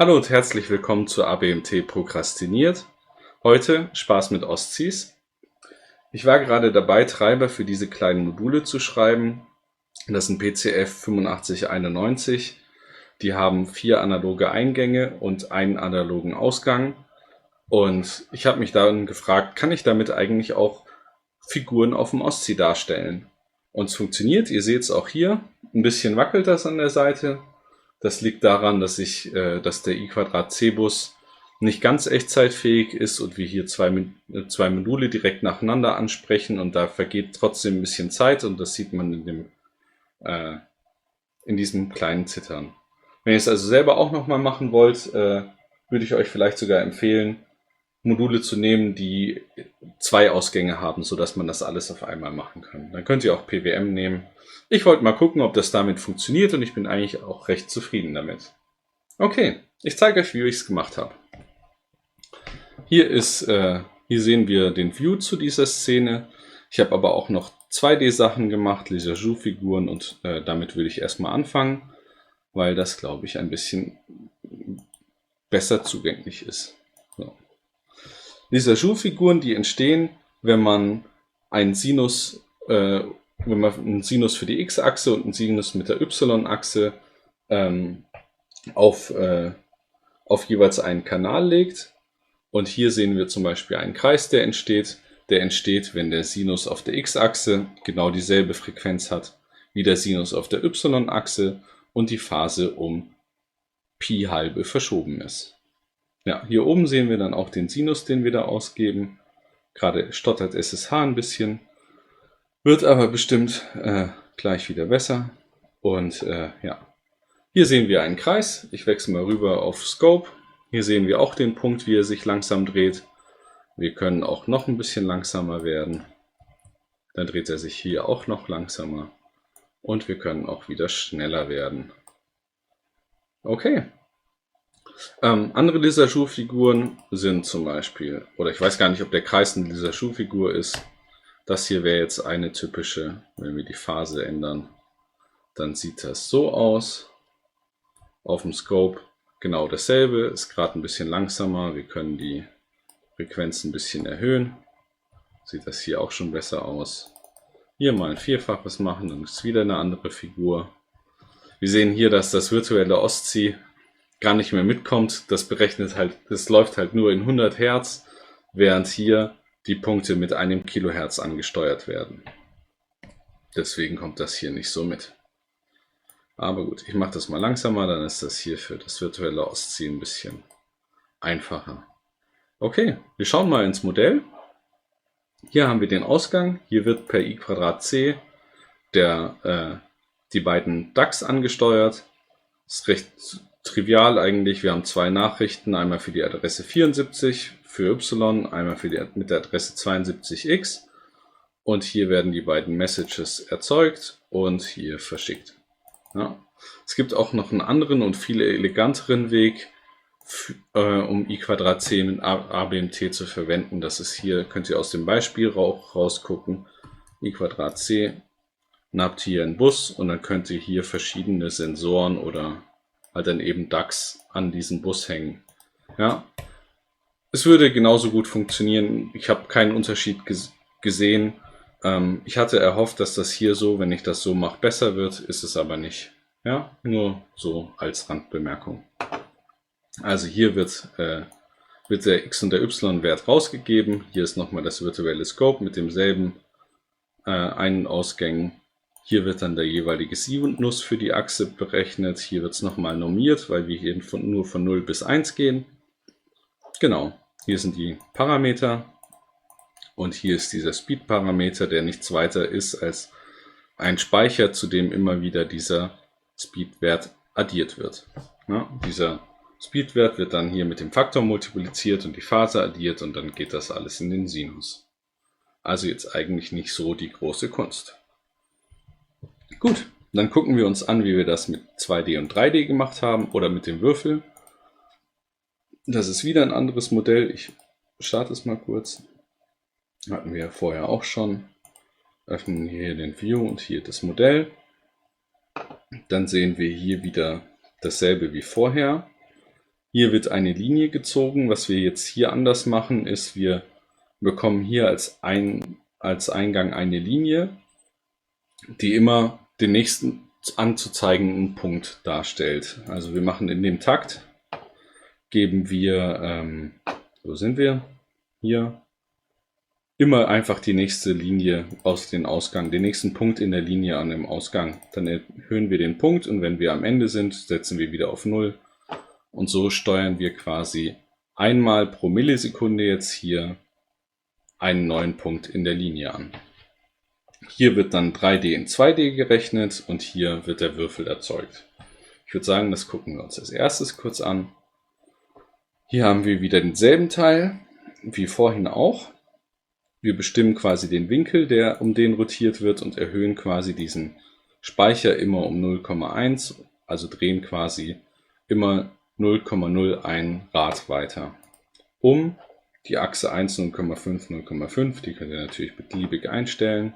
Hallo und herzlich willkommen zu ABMT Prokrastiniert. Heute Spaß mit Ostsies. Ich war gerade dabei, Treiber für diese kleinen Module zu schreiben. Das sind PCF 8591. Die haben 4 analoge Eingänge und einen analogen Ausgang. Und ich habe mich dann gefragt, kann ich damit eigentlich auch Figuren auf dem Ostsee darstellen? Und es funktioniert, ihr seht es auch hier. Ein bisschen wackelt das an der Seite. Das liegt daran, dass der i²C-Bus nicht ganz echtzeitfähig ist und wir hier zwei Module direkt nacheinander ansprechen und da vergeht trotzdem ein bisschen Zeit und das sieht man in diesem kleinen Zittern. Wenn ihr es also selber auch nochmal machen wollt, würde ich euch vielleicht sogar empfehlen, Module zu nehmen, die 2 Ausgänge haben, sodass man das alles auf einmal machen kann. Dann könnt ihr auch PWM nehmen. Ich wollte mal gucken, ob das damit funktioniert und ich bin eigentlich auch recht zufrieden damit. Okay, ich zeige euch, wie ich es gemacht habe. Hier sehen wir den View zu dieser Szene. Ich habe aber auch noch 2D-Sachen gemacht, Lissajous-Figuren und damit würde ich erstmal anfangen, weil das, glaube ich, ein bisschen besser zugänglich ist. So. Lissajous-Figuren, die entstehen, wenn man einen Sinus für die x-Achse und einen Sinus mit der y-Achse auf jeweils einen Kanal legt. Und hier sehen wir zum Beispiel einen Kreis, der entsteht. Der entsteht, wenn der Sinus auf der x-Achse genau dieselbe Frequenz hat wie der Sinus auf der y-Achse und die Phase um Pi halbe verschoben ist. Ja, hier oben sehen wir dann auch den Sinus, den wir da ausgeben. Gerade stottert SSH ein bisschen. Wird aber bestimmt gleich wieder besser. Und ja, hier sehen wir einen Kreis. Ich wechsle mal rüber auf Scope. Hier sehen wir auch den Punkt, wie er sich langsam dreht. Wir können auch noch ein bisschen langsamer werden. Dann dreht er sich hier auch noch langsamer. Und wir können auch wieder schneller werden. Okay. Andere Lissajous-Figuren sind zum Beispiel, oder ich weiß gar nicht, ob der Kreis eine Lissajous-Figur ist. Das hier wäre jetzt eine typische, wenn wir die Phase ändern, dann sieht das so aus. Auf dem Scope genau dasselbe, ist gerade ein bisschen langsamer. Wir können die Frequenz ein bisschen erhöhen. Sieht das hier auch schon besser aus. Hier mal ein Vierfaches machen, dann ist wieder eine andere Figur. Wir sehen hier, dass das virtuelle Ostsee gar nicht mehr mitkommt. Das läuft halt nur in 100 Hertz, während hier die Punkte mit 1 Kilohertz angesteuert werden. Deswegen kommt das hier nicht so mit. Aber gut, ich mache das mal langsamer, dann ist das hier für das virtuelle Ostsee ein bisschen einfacher. Okay, wir schauen mal ins Modell. Hier haben wir den Ausgang. Hier wird per i²C die beiden DACs angesteuert. Das ist recht trivial eigentlich. Wir haben 2 Nachrichten, einmal für die Adresse 74 für y, einmal mit der Adresse 72x. Und hier werden die beiden Messages erzeugt und hier verschickt. Ja. Es gibt auch noch einen anderen und viel eleganteren Weg, um i²C mit ABMT zu verwenden. Das ist hier, könnt ihr aus dem Beispiel auch rausgucken. i²C nappt hier einen Bus und dann könnt ihr hier verschiedene Sensoren oder halt dann eben DACs an diesen Bus hängen. Ja. Es würde genauso gut funktionieren. Ich habe keinen Unterschied gesehen. Ich hatte erhofft, dass das hier so, wenn ich das so mache, besser wird. Ist es aber nicht. Ja, nur so als Randbemerkung. Also hier wird der X- und der Y-Wert rausgegeben. Hier ist nochmal das virtuelle Scope mit demselben einen Ausgängen. Hier wird dann der jeweilige Sinus für die Achse berechnet. Hier wird es nochmal normiert, weil wir hier nur von 0 bis 1 gehen. Genau, hier sind die Parameter. Und hier ist dieser Speed-Parameter, der nichts weiter ist als ein Speicher, zu dem immer wieder dieser Speed-Wert addiert wird. Ja, dieser Speed-Wert wird dann hier mit dem Faktor multipliziert und die Phase addiert und dann geht das alles in den Sinus. Also jetzt eigentlich nicht so die große Kunst. Gut, dann gucken wir uns an, wie wir das mit 2D und 3D gemacht haben oder mit dem Würfel. Das ist wieder ein anderes Modell. Ich starte es mal kurz. Hatten wir vorher auch schon. Öffnen hier den View und hier das Modell. Dann sehen wir hier wieder dasselbe wie vorher. Hier wird eine Linie gezogen. Was wir jetzt hier anders machen, ist, wir bekommen hier als Eingang eine Linie, die immer den nächsten anzuzeigenden Punkt darstellt. Also wir machen in dem Takt, geben wir, wo sind wir? Hier, immer einfach die nächste Linie aus dem Ausgang, den nächsten Punkt in der Linie an dem Ausgang. Dann erhöhen wir den Punkt und wenn wir am Ende sind, setzen wir wieder auf 0. Und so steuern wir quasi einmal pro Millisekunde jetzt hier einen neuen Punkt in der Linie an. Hier wird dann 3D in 2D gerechnet und hier wird der Würfel erzeugt. Ich würde sagen, das gucken wir uns als erstes kurz an. Hier haben wir wieder denselben Teil wie vorhin auch. Wir bestimmen quasi den Winkel, der um den rotiert wird und erhöhen quasi diesen Speicher immer um 0,1, also drehen quasi immer 0,01 Rad weiter. Um die Achse 1 0,5, 0,5, die könnt ihr natürlich beliebig einstellen.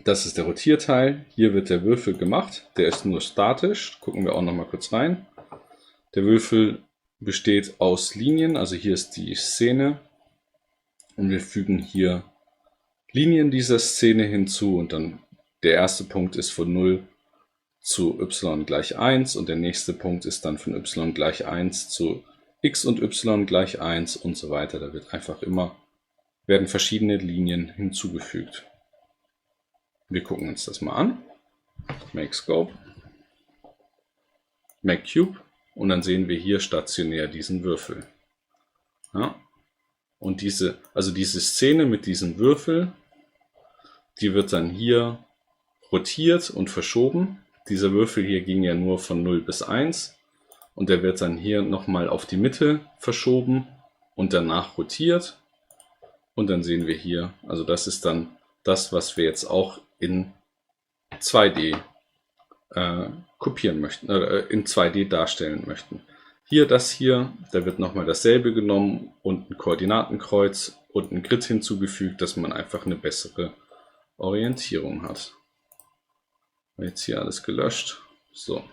Das ist der Rotierteil. Hier wird der Würfel gemacht, der ist nur statisch. Gucken wir auch noch mal kurz rein. Der Würfel besteht aus Linien, also hier ist die Szene. Und wir fügen hier Linien dieser Szene hinzu und dann der erste Punkt ist von 0 zu y gleich 1 und der nächste Punkt ist dann von y gleich 1 zu x und y gleich 1 und so weiter. Da wird einfach werden verschiedene Linien hinzugefügt. Wir gucken uns das mal an. Make Scope, Make Cube und dann sehen wir hier stationär diesen Würfel. Ja. Und diese Szene mit diesem Würfel, die wird dann hier rotiert und verschoben. Dieser Würfel hier ging ja nur von 0 bis 1 und der wird dann hier nochmal auf die Mitte verschoben und danach rotiert. Und dann sehen wir hier, also das ist dann das, was wir jetzt auch in 2D kopieren möchten, in 2D darstellen möchten. Hier, da wird nochmal dasselbe genommen und ein Koordinatenkreuz und ein Grid hinzugefügt, dass man einfach eine bessere Orientierung hat. Jetzt hier alles gelöscht. So.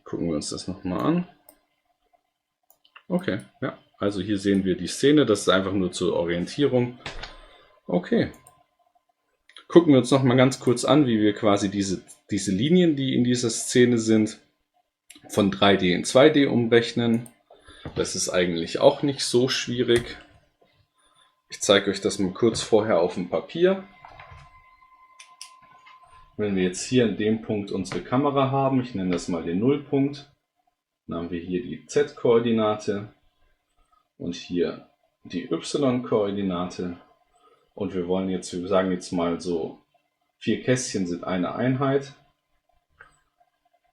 Gucken wir uns das nochmal an. Okay, ja. Also hier sehen wir die Szene, das ist einfach nur zur Orientierung. Okay. Gucken wir uns nochmal ganz kurz an, wie wir quasi diese Linien, die in dieser Szene sind, von 3D in 2D umrechnen. Das ist eigentlich auch nicht so schwierig. Ich zeige euch das mal kurz vorher auf dem Papier. Wenn wir jetzt hier in dem Punkt unsere Kamera haben, ich nenne das mal den Nullpunkt, dann haben wir hier die Z-Koordinate und hier die Y-Koordinate. Und wir sagen jetzt mal so, 4 Kästchen sind eine Einheit.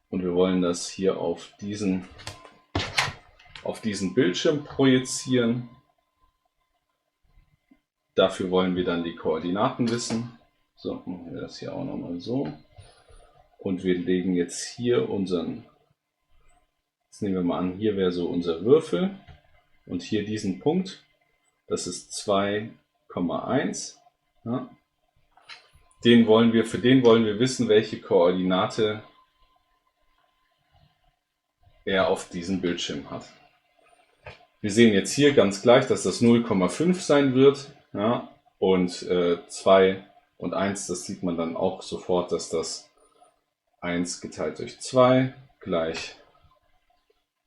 Und wir wollen das hier auf diesen Bildschirm projizieren. Dafür wollen wir dann die Koordinaten wissen. So, machen wir das hier auch nochmal so. Und wir legen jetzt hier jetzt nehmen wir mal an, hier wäre so unser Würfel. Und hier diesen Punkt, das ist 2,1. Ja. Für den wollen wir wissen, welche Koordinate er auf diesem Bildschirm hat. Wir sehen jetzt hier ganz gleich, dass das 0,5 sein wird. Ja, und 2 und 1, das sieht man dann auch sofort, dass das 1 geteilt durch 2 gleich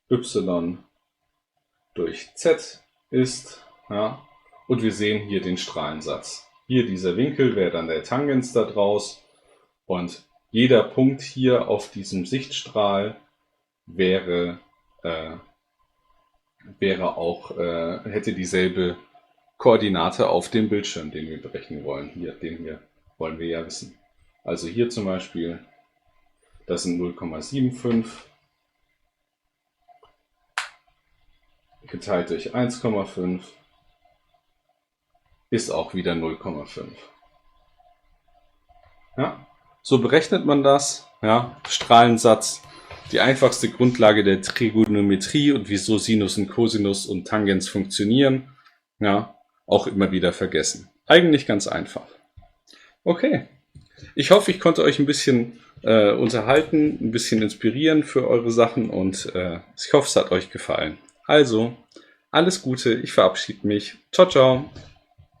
y durch z ist. Ja, und wir sehen hier den Strahlensatz. Hier dieser Winkel wäre dann der Tangens da draus. Und jeder Punkt hier auf diesem Sichtstrahl hätte dieselbe Koordinate auf dem Bildschirm, den wir berechnen wollen. Den wollen wir ja wissen. Also hier zum Beispiel, das sind 0,75 geteilt durch 1,5 ist auch wieder 0,5. Ja, so berechnet man das. Ja, Strahlensatz. Die einfachste Grundlage der Trigonometrie und wieso Sinus und Cosinus und Tangens funktionieren, ja, auch immer wieder vergessen. Eigentlich ganz einfach. Okay, Ich hoffe, ich konnte euch ein bisschen unterhalten, ein bisschen inspirieren für eure Sachen und ich hoffe, es hat euch gefallen. Also, alles Gute, ich verabschiede mich. Ciao, ciao.